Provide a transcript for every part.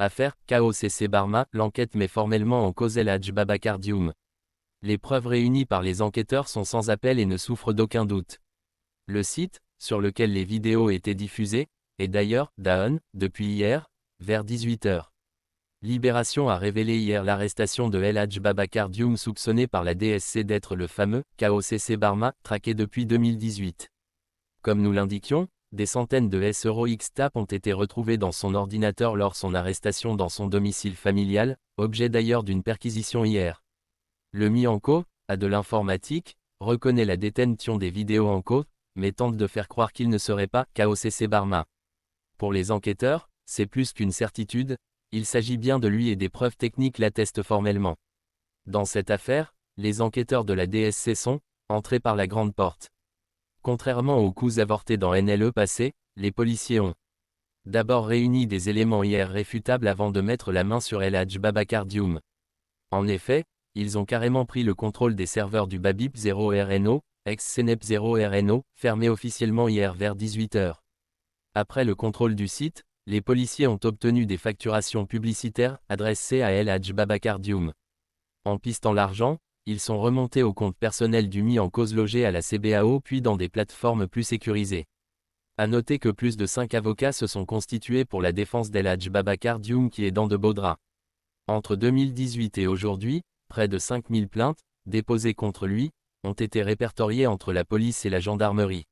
Affaire KOCC Barma, l'enquête met formellement en cause El Hadj Babacar Dioum. Les preuves réunies par les enquêteurs sont sans appel et ne souffrent d'aucun doute. Le site, sur lequel les vidéos étaient diffusées, est d'ailleurs down depuis hier, vers 18 h. Libération a révélé hier l'arrestation de El Hadj Babacar Dioum soupçonné par la DSC d'être le fameux KOCC Barma, traqué depuis 2018. Comme nous l'indiquions, des centaines de €. X-TAP ont été retrouvés dans son ordinateur lors son arrestation dans son domicile familial, objet d'ailleurs d'une perquisition hier. Le mis en cause, a de l'informatique, reconnaît la détention des vidéos en cause, mais tente de faire croire qu'il ne serait pas KOCC Barma. Pour les enquêteurs, c'est plus qu'une certitude, il s'agit bien de lui et des preuves techniques l'attestent formellement. Dans cette affaire, les enquêteurs de la DSC sont entrés par la grande porte. Contrairement aux coups avortés dans NLE passé, les policiers ont d'abord réuni des éléments hier réfutables avant de mettre la main sur El Hadj Babacar Dioum. En effet, ils ont carrément pris le contrôle des serveurs du Babip 0RNO, ex-Cenep 0RNO, fermé officiellement hier vers 18 h. Après le contrôle du site, les policiers ont obtenu des facturations publicitaires adressées à El Hadj Babacar Dioum. En pistant l'argent, ils sont remontés au compte personnel du mis en cause logé à la CBAO puis dans des plateformes plus sécurisées. À noter que plus de 5 avocats se sont constitués pour la défense d'El Hadj Babacar Dioum qui est dans de beaux draps. Entre 2018 et aujourd'hui, près de 5000 plaintes, déposées contre lui, ont été répertoriées entre la police et la gendarmerie.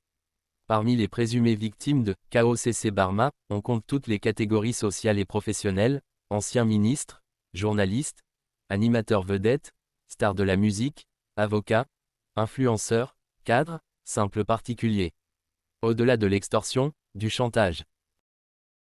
Parmi les présumées victimes de KOCC Barma, on compte toutes les catégories sociales et professionnelles, anciens ministres, journalistes, animateurs vedettes, stars de la musique, avocats, influenceurs, cadres, simples particuliers. Au-delà de l'extorsion, du chantage.